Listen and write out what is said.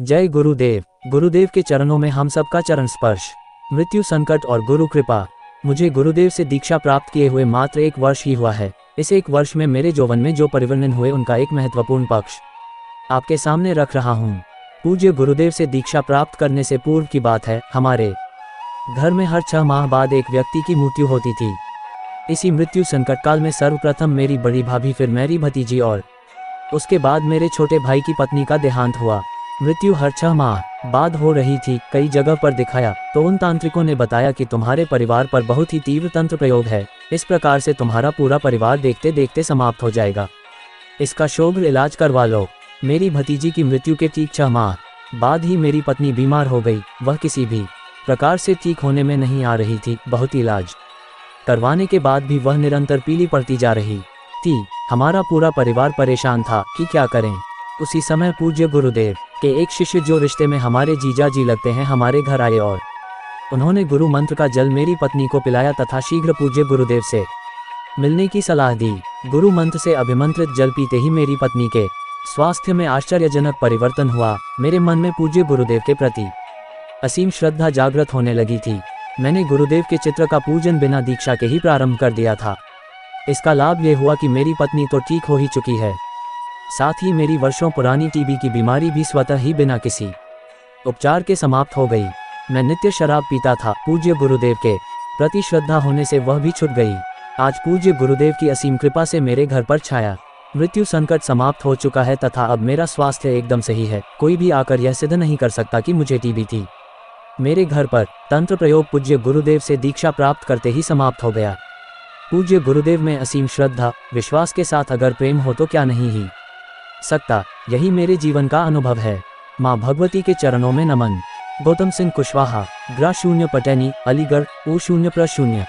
जय गुरुदेव। गुरुदेव के चरणों में हम सबका चरण स्पर्श। मृत्यु संकट और गुरु कृपा। मुझे गुरुदेव से दीक्षा प्राप्त किए हुए मात्र 1 वर्ष ही हुआ है। इस 1 वर्ष में मेरे यौवन में जो परिवर्तन हुए उनका एक महत्वपूर्ण पक्ष आपके सामने रख रहा हूँ। पूज्य गुरुदेव से दीक्षा प्राप्त करने से पूर्व की बात है। हमारे घर में हर 6 माह बाद एक व्यक्ति की मृत्यु होती थी। इसी मृत्यु संकट काल में सर्वप्रथम मेरी बड़ी भाभी, फिर मेरी भतीजी और उसके बाद मेरे छोटे भाई की पत्नी का देहांत हुआ। मृत्यु हर 6 माह बाद हो रही थी। कई जगह पर दिखाया तो उन तांत्रिकों ने बताया कि तुम्हारे परिवार पर बहुत ही तीव्र तंत्र प्रयोग है। इस प्रकार से तुम्हारा पूरा परिवार देखते देखते समाप्त हो जाएगा। इसका शीघ्र इलाज करवा लो। मेरी भतीजी की मृत्यु के ठीक 6 माह बाद ही मेरी पत्नी बीमार हो गई। वह किसी भी प्रकार से ठीक होने में नहीं आ रही थी। बहुत इलाज करवाने के बाद भी वह निरंतर पीली पड़ती जा रही थी। हमारा पूरा परिवार परेशान था कि क्या करें। उसी समय पूज्य गुरुदेव के एक शिष्य, जो रिश्ते में हमारे जीजा जी लगते हैं, हमारे घर आए और उन्होंने गुरु मंत्र का जल मेरी पत्नी को पिलाया तथा शीघ्र पूज्य गुरुदेव से मिलने की सलाह दी। गुरु मंत्र से अभिमंत्रित जल पीते ही मेरी पत्नी के स्वास्थ्य में आश्चर्यजनक परिवर्तन हुआ। मेरे मन में पूज्य गुरुदेव के प्रति असीम श्रद्धा जागृत होने लगी थी। मैंने गुरुदेव के चित्र का पूजन बिना दीक्षा के ही प्रारंभ कर दिया था। इसका लाभ ये हुआ कि मेरी पत्नी तो ठीक हो ही चुकी है, साथ ही मेरी वर्षों पुरानी टीबी की बीमारी भी स्वतः ही बिना किसी उपचार के समाप्त हो गई। मैं नित्य शराब पीता था। पूज्य गुरुदेव के प्रति श्रद्धा होने से वह भी छूट गई। आज पूज्य गुरुदेव की असीम कृपा से मेरे घर पर छाया मृत्यु संकट समाप्त हो चुका है तथा अब मेरा स्वास्थ्य एकदम सही है। कोई भी आकर यह सिद्ध नहीं कर सकता कि मुझे टीबी थी। मेरे घर पर तंत्र प्रयोग पूज्य गुरुदेव से दीक्षा प्राप्त करते ही समाप्त हो गया। पूज्य गुरुदेव में असीम श्रद्धा विश्वास के साथ अगर प्रेम हो तो क्या नहीं ही सकता। यही मेरे जीवन का अनुभव है। माँ भगवती के चरणों में नमन। गौतम सिंह कुशवाहा, ग्रा 0 पटैनी, अलीगढ़, U0+0।